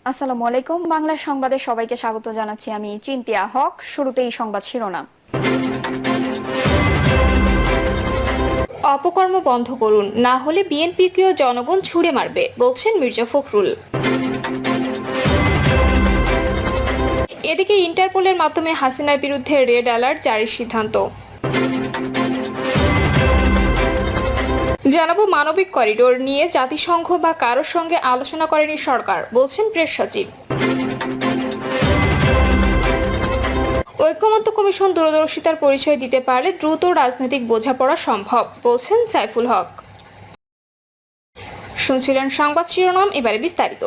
আসসালামু আলাইকুম। বাংলা সংবাদে সবাইকে স্বাগত জানাচ্ছি। আমি চিন্তিয়া হক। শুরুতেই সংবাদ শিরোনাম। অপকর্ম বন্ধ করুন, না হলে বিএনপিকেও জনগণ ছুড়ে মারবে, বলছেন মির্জা ফখরুল। এদিকে ইন্টারপোলের মাধ্যমে হাসিনার বিরুদ্ধে রেড অ্যালার্ট জারির সিদ্ধান্ত। জানাবো মানবিক করিডোর নিয়ে জাতিসংঘ বা কারোর সঙ্গে আলোচনা করেনি সরকার, বলছেন প্রেস সচিব। ঐকমত্য কমিশন দূরদর্শিতার পরিচয় দিতে পারলে দ্রুত রাজনৈতিক বোঝাপড়া সম্ভব, বলছেন সাইফুল হক। শুনছিলেন সংবাদ শিরোনাম, এবারে বিস্তারিত।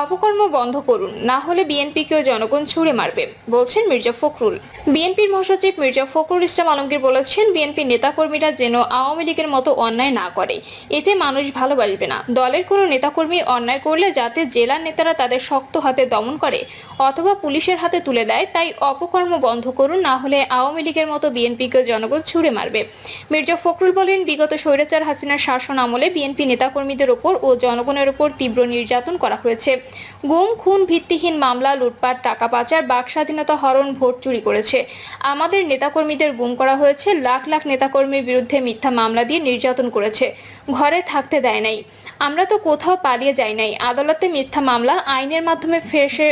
অপকর্ম বন্ধ করুন, না হলে বিএনপিকেও জনগণ ছুড়ে মারবে, বলছেন মির্জা ফখরুল। বিএনপির মহাসচিব মির্জা ফখরুল ইসলাম আলমগীর বলেছেন, বিএনপি নেতাকর্মীরা যেন আওয়ামী লীগের মতো অন্যায় না করে, এতে মানুষ ভালোবাসবে না। দলের কোনো নেতাকর্মী অন্যায় করলে যাতে জেলার নেতারা তাদের শক্ত হাতে দমন করে অথবা পুলিশের হাতে তুলে দেয়, তাই অপকর্ম বন্ধ করুন, না হলে আওয়ামী লীগের মতো বিএনপিকেও জনগণ ছুড়ে মারবে। মির্জা ফখরুল বলেন, বিগত স্বৈরাচার হাসিনার শাসন আমলে বিএনপি নেতাকর্মীদের ওপর ও জনগণের ওপর তীব্র নির্যাতন করা হয়েছে। গুম, খুন, ভিত্তিহীন মামলা, লুটপাট, টাকা পাচার, বাক স্বাধীনতা হরণ, ভোট চুরি করেছে। আমাদের নেতাকর্মীদের গুম করা হয়েছে, লাখ লাখ নেতাকর্মীর বিরুদ্ধে মিথ্যা মামলা দিয়ে নির্যাতন করেছে, ঘরে থাকতে দেয় নাই। আমরা তো কোথাও পালিয়ে যাই নাই, আদালতে মিথ্যা মামলা আইনের মাধ্যমে ফেঁসে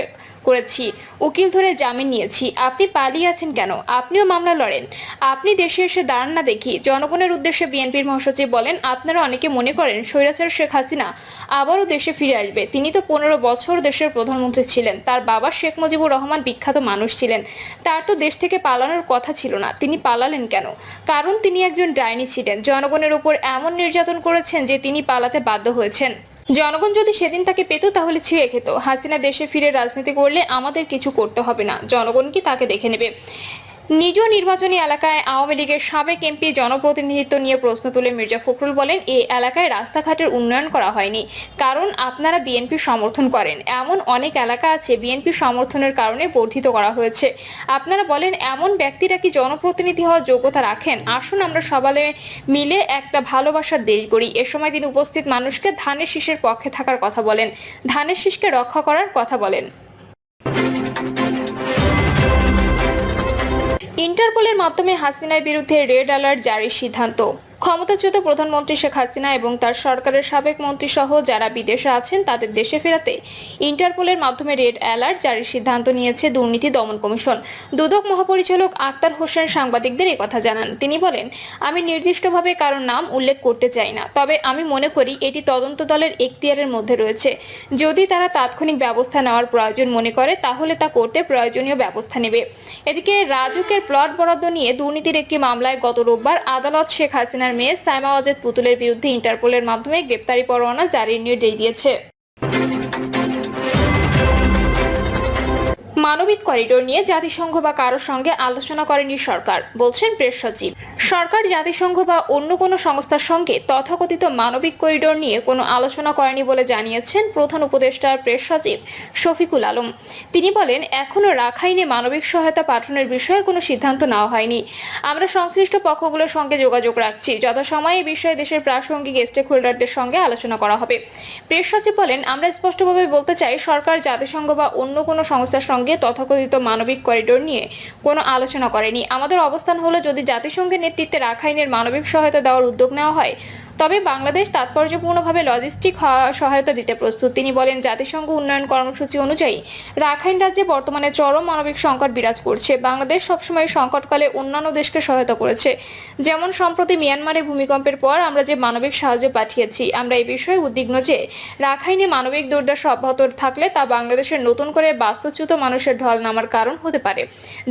করেছি, উকিল ধরে জামিন নিয়েছি। আপনি পালিয়ে আছেন কেন? আপনিও মামলা লড়েন, আপনি দেশে এসে দাঁড়ান না দেখি। জনগণের উদ্দেশ্যে বিএনপির মহাসচিব বলেন, আপনারা অনেকে মনে করেন স্বৈরাচার শেখ হাসিনা আবারও দেশে ফিরে আসবে। তিনি তো 15 বছর দেশের প্রধানমন্ত্রী ছিলেন, তার বাবা শেখ মুজিবুর রহমান বিখ্যাত মানুষ ছিলেন, তার তো দেশ থেকে পালানোর কথা ছিল না। তিনি পালালেন কেন? কারণ তিনি একজন ডাইনি ছিলেন, জনগণের উপর এমন নির্যাতন করেছেন যে তিনি পালাতে বাধ্য হয়েছেন। জনগণ যদি সেদিন তাকে পেত তাহলে ছিঁড়ে খেত। হাসিনা দেশে ফিরে রাজনীতি করলে আমাদের কিছু করতে হবে না, জনগণ কি তাকে দেখে নেবে? নিজ নির্বাচনী এলাকায় আওয়ামী লীগের সাবেক এমপি জনপ্রতিনিধিত্ব নিয়ে প্রশ্ন তুলে মির্জা ফখরুল বলেন, এই এলাকায় রাস্তাঘাটের উন্নয়ন করা হয়নি, কারণ আপনারা বিএনপি সমর্থন করেন। এমন অনেক এলাকা আছে বিএনপি সমর্থনের কারণে বর্ধিত করা হয়েছে। আপনারা বলেন, এমন ব্যক্তিরা কি জনপ্রতিনিধি হওয়ার যোগ্যতা রাখেন? আসুন আমরা সবাই মিলে একটা ভালোবাসার দেশ গড়ি। এ সময় তিনি উপস্থিত মানুষকে ধানের শীষের পক্ষে থাকার কথা বলেন, ধানের শীষকে রক্ষা করার কথা বলেন। ইন্টারপোলের মাধ্যমে হাসিনার বিরুদ্ধে রেড অ্যালার্ট জারির সিদ্ধান্ত। ক্ষমতাচ্যুত প্রধানমন্ত্রী শেখ হাসিনা এবং তার সরকারের সাবেক মন্ত্রী সহ যারা বিদেশে আছেন তাদের দেশে ফেরাতে ইন্টারপোলের মাধ্যমে রেড অ্যালার্ট জারির সিদ্ধান্ত নিয়েছে দুর্নীতি দমন কমিশন। দুদক মহাপরিচালক আক্তার হোসেন সাংবাদিকদের এই কথা জানান। তিনি বলেন, আমি নির্দিষ্টভাবে কারো নাম উল্লেখ করতে চাই না, তবে আমি মনে করি এটি তদন্ত দলের এখতিয়ারের মধ্যে রয়েছে। যদি তারা তাৎক্ষণিক ব্যবস্থা নেওয়ার প্রয়োজন মনে করে তাহলে তা করতে প্রয়োজনীয় ব্যবস্থা নেবে। এদিকে রাজুকের প্লট বরাদ্দ নিয়ে দুর্নীতির একটি মামলায় গত রোববার আদালত শেখ হাসিনার মেয়ে সাইমা ওয়াজেদ পুতুলের বিরুদ্ধে ইন্টারপোলের মাধ্যমে গ্রেপ্তারি পরোয়ানা জারির নির্দেশ দিয়েছে। মানবিক করিডোর নিয়ে জাতিসংঘ বা কারোর সঙ্গে আলোচনা করেনি সরকার, বলছেন প্রেস সচিব। সরকার জাতিসংঘ বা অন্য কোনো সংস্থার সঙ্গে তথাকথিত মানবিক করিডোর নিয়ে কোনো আলোচনা করেনি বলে জানিয়েছেন প্রধান উপদেষ্টার প্রেস সচিব শফিকুল আলম। তিনি বলেন, এখনো রাখাইনে মানবিক সহায়তা পাঠানোর বিষয়ে কোনো সিদ্ধান্ত নেওয়া হয়নি। আমরা সংশ্লিষ্ট পক্ষগুলোর সঙ্গে যোগাযোগ রাখছি, যথাসময়ে এই বিষয়ে দেশের প্রাসঙ্গিক স্টেক হোল্ডারদের সঙ্গে আলোচনা করা হবে। প্রেস সচিব বলেন, আমরা স্পষ্টভাবে বলতে চাই, সরকার জাতিসংঘ বা অন্য কোনো সংস্থার সঙ্গে তথাকথিত মানবিক করিডোর নিয়ে কোনো আলোচনা করেনি। আমাদের অবস্থান হলো, যদি জাতিসংঘের নেতৃত্বে রাখাইনের মানবিক সহায়তা দেওয়ার উদ্যোগ নেওয়া হয় তবে বাংলাদেশ তাৎপর্যপূর্ণভাবে লজিস্টিক সহায়তা দিতে প্রস্তুত। তিনি বলেন, জাতিসংঘ উন্নয়ন কর্মসূচি অনুযায়ী রাখাইন রাজ্যে বর্তমানে চরম মানবিক সংকট বিরাজ করছে। বাংলাদেশ সবসময় সংকটকালে অন্যান্য দেশকে সহায়তা করেছে, যেমন সম্প্রতি মিয়ানমারে ভূমিকম্পের পর আমরা যে মানবিক সাহায্য পাঠিয়েছি। আমরা এই বিষয়ে উদ্বিগ্ন যে রাখাইনে মানবিক দুর্দশা অব্যাহত থাকলে তা বাংলাদেশের নতুন করে বাস্তুচ্যুত মানুষের ঢল নামার কারণ হতে পারে,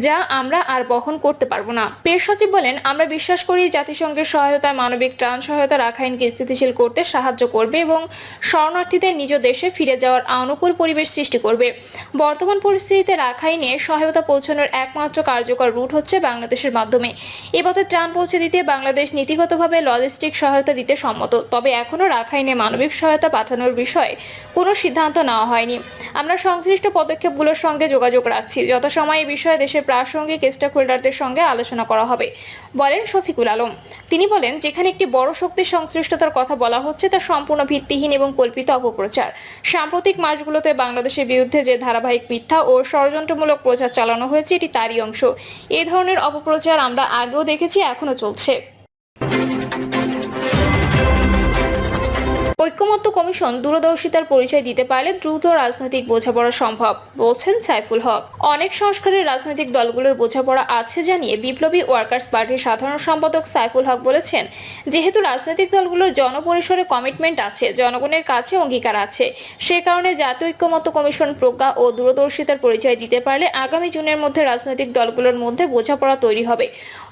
যা আমরা আর বহন করতে পারবো না। প্রেস সচিব বলেন, আমরা বিশ্বাস করি জাতিসংঘের সহায়তায় মানবিক ত্রাণ সহায়তা রাখাইনকে স্থিতিশীল করতে সাহায্য করবে এবং শরণার্থীদের নিজ দেশে ফিরে যাওয়ার অনুকূল পরিবেশ সৃষ্টি করবে। বর্তমান পরিস্থিতিতে রাখাইনে সহায়তা পৌঁছানোর একমাত্র কার্যকর রুট হচ্ছে বাংলাদেশের মাধ্যমে। এ পথে ত্রাণ পৌঁছে দিতে বাংলাদেশ নীতিগতভাবে লজিস্টিক সহায়তা দিতে সম্মত, তবে এখনো রাখাইনে মানবিক সহায়তা পাঠানোর বিষয়ে কোনো সিদ্ধান্ত নেওয়া হয়নি। আমরা সংশ্লিষ্ট পদক্ষেপগুলোর সঙ্গে যোগাযোগ রাখছি, যথাসময়ে এই বিষয়ে দেশের প্রাসঙ্গিক স্টেক হোল্ডারদের সঙ্গে আলোচনা করা হবে, বলেন শফিকুল আলম। তিনি বলেন, যেখানে একটি বড় শক্তির সংখ্যা সংশ্লিষ্টতার কথা বলা হচ্ছে তা সম্পূর্ণ ভিত্তিহীন এবং কল্পিত অপপ্রচার। সাম্প্রতিক মাসগুলোতে বাংলাদেশের বিরুদ্ধে যে ধারাবাহিক মিথ্যা ও ষড়যন্ত্রমূলক প্রচার চালানো হয়েছে এটি তারই অংশ। এই ধরনের অপপ্রচার আমরা আগেও দেখেছি, এখনো চলছে। ঐক্যমত্য কমিশন দূরদর্শিতার পরিচয় দিতে পারলে দ্রুত রাজনৈতিক বোঝাপড়া সম্ভব, বলছেন সাইফুল হক। অনেক সংস্কারের রাজনৈতিক দলগুলোর বোঝাপড়া আছে জানিয়ে বিপ্লবী ওয়ার্কার্স পার্টির সাধারণ সম্পাদক সাইফুল হক বলেছেন, যেহেতু রাজনৈতিক দলগুলোর জনপরিসরে কমিটমেন্ট আছে, জনগণের কাছে অঙ্গীকার আছে, সে কারণে জাতীয় ঐক্যমত্য কমিশন প্রজ্ঞা ও দূরদর্শিতার পরিচয় দিতে পারলে আগামী জুনের মধ্যে রাজনৈতিক দলগুলোর মধ্যে বোঝাপড়া তৈরি হবে।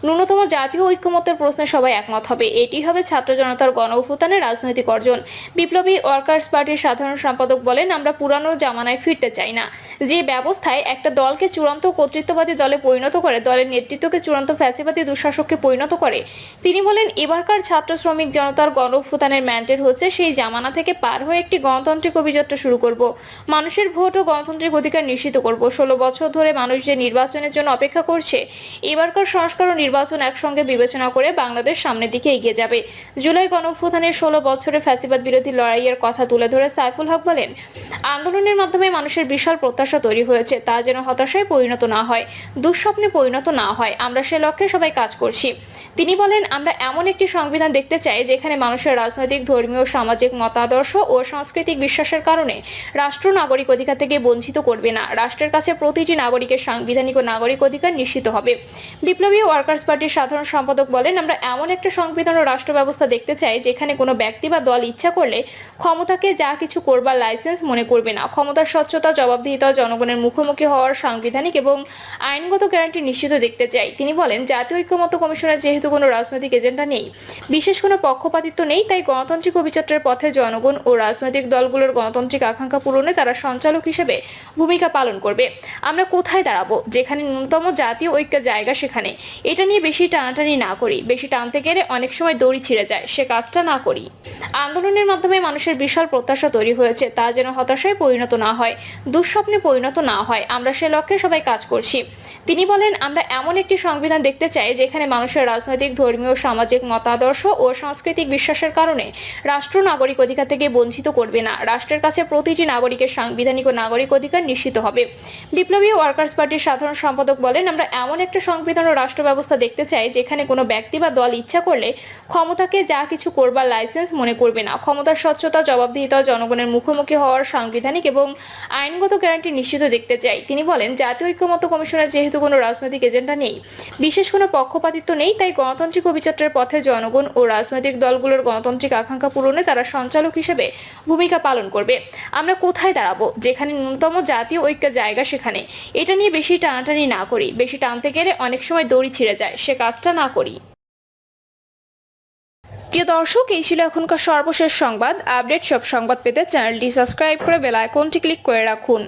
ন্যূনতম জাতীয় ঐক্যমত্যের প্রশ্নে সবাই একমত হবে। এটি হবে ছাত্র জনতার গণ অভ্যুত্থানের রাজনৈতিক অর্জন। বিপ্লবী ওয়ার্কার্স পার্টির সাধারণ সম্পাদক বলেন, আমরা পুরানো জামানায় ফিরতে চাই না, যে ব্যবস্থায় একটা দলকে চূড়ান্ত কর্তৃত্ববাদী দলে পরিণত করে, দলের নেতৃত্বকে চূড়ান্ত ফ্যাসিবাদী দুঃশাসককে পরিণত করে। তিনি বলেন, এবারকার ছাত্র শ্রমিক জনতার গণ অভ্যুত্থানের ম্যান্ডেট হচ্ছে সেই জামানা থেকে পার হয়ে একটি গণতান্ত্রিক অভিযাত্রা শুরু করব। মানুষের ভোট ও গণতান্ত্রিক অধিকার নিশ্চিত করব। 16 বছর ধরে মানুষ যে নির্বাচনের জন্য অপেক্ষা করছে, এবারকার সংস্কার ও নির্বাচন একসঙ্গে বিবেচনা করে বাংলাদেশ সামনের দিকে এগিয়ে যাবে। জুলাই গণ অভ্যুত্থানের 16 বছরের ফ্যাসিবাদ বিরোধী লড়াইয়ের কথা তুলে ধরে সাইফুল হক বলেন, আন্দোলনের মাধ্যমে মানুষের বিশাল প্রত্যাশা তৈরি হয়েছে, তা যেন হতাশায় পরিণত না হয়, দুঃস্বপ্নে পরিণত না হয়। আমরা সে লক্ষ্যে সবাই কাজ করছি। তিনি বলেন, আমরা এমন একটি সংবিধান দেখতে চাই যেখানে মানুষের রাজনৈতিক, ধর্মীয়, সামাজিক মতাদর্শ ও সাংস্কৃতিক বিশ্বাসের কারণে রাষ্ট্র নাগরিক অধিকার থেকে বঞ্চিত করবে না। রাষ্ট্রের কাছে প্রতিটি নাগরিকের সাংবিধানিক ও নাগরিক অধিকার নিশ্চিত হবে। বিপ্লবী ওয়ার্কার্স পার্টির সাধারণ সম্পাদক বলেন, আমরা এমন একটা সংবিধান ও রাষ্ট্র ব্যবস্থা দেখতে চাই যেখানে কোনো ব্যক্তি বা দল ইচ্ছা করলে ক্ষমতাকে যা কিছু করবার লাইসেন্স মনে করবে না। ক্ষমতার স্বচ্ছতা, জবাবদিহিতা, জনগণের মুখোমুখি হওয়ার সাংবিধানিক এবং আইনগত গ্যারান্টি নিশ্চিত দেখতে চাই। তিনি বলেন, জাতীয় ঐক্যমত্য কমিশনের যেহেতু কোনো রাজনৈতিক এজেন্ডা নেই, বিশেষ কোনো পক্ষপাতিত্ব নেই, তাই গণতান্ত্রিক অভিযাত্রার পথে জনগণ ও রাজনৈতিক দলগুলোর গণতান্ত্রিক আকাঙ্ক্ষা পূরণে তারা সঞ্চালক হিসেবে ভূমিকা পালন করবে। আমরা কোথায় দাঁড়াবো? যেখানে ন্যূনতম জাতীয় ঐক্যের জায়গা সেখানে। এটা নিয়ে বেশি টানাটানি না করি, বেশি টানতে গেলে অনেক সময় দড়ি ছিঁড়ে যায়, সে কাজটা না করি। আন্দোলনের মাধ্যমে মানুষের বিশাল প্রত্যাশা তৈরি হয়েছে, তা যেন হতাশায় পরিণত না হয়, দুঃস্বপ্নে পরিণত না হয়। আমরা সে লক্ষ্যে সবাই কাজ করছি। তিনি বলেন, আমরা এমন একটি সংবিধান দেখতে চাই যেখানে মানুষের রাজনৈতিক, ধর্মীয়, সামাজিক মতাদর্শ ও সাংস্কৃতিক বিশ্বাসের কারণে রাষ্ট্র নাগরিক অধিকার থেকে বঞ্চিত করবে না। রাষ্ট্রের কাছে প্রতিটি নাগরিকের সাংবিধানিক ও নাগরিক অধিকার নিশ্চিত হবে। বিপ্লবী ওয়ার্কার্স পার্টির সাধারণ সম্পাদক বলেন, আমরা এমন একটা সংবিধান ও রাষ্ট্র ব্যবস্থা দেখতে চাই যেখানে কোনো ব্যক্তি বা দল ইচ্ছা করলে ক্ষমতাকে যা কিছু করবার লাইসেন্স মনে করবে না। ক্ষমতার স্বচ্ছতা, জবাবদিহিতা, জনগণের মুখোমুখি হওয়ার সাংবিধানিক এবং আইনগত গ্যারান্টি নিশ্চিত দেখতে চাই। তিনি বলেন, জাতীয় ঐক্যমত্য কমিশনের যেহেতু কোনো রাজনৈতিক এজেন্ডা নেই, বিশেষ কোনো পক্ষপাতিত্ব নেই, তাই গণতান্ত্রিক অভিযাত্রার পথে জনগণ ও রাজনৈতিক দলগুলোর গণতান্ত্রিক আকাঙ্ক্ষা পূরণে তারা সঞ্চালক হিসেবে ভূমিকা পালন করবে। আমরা কোথায় দাঁড়াবো? যেখানে ন্যূনতম জাতীয় ঐক্যের জায়গা সেখানে। এটা নিয়ে বেশি টানাটানি না করি, বেশি টানতে গেলে অনেক সময় দড়ি ছিঁড়ে যায়, সে কাজটা না করি। প্রিয় দর্শক, এই ছিল এখনকার সর্বশেষ সংবাদ। আপডেট সব সংবাদ পেতে চ্যানেলটি সাবস্ক্রাইব করে বেল আইকনটি ক্লিক করে রাখুন।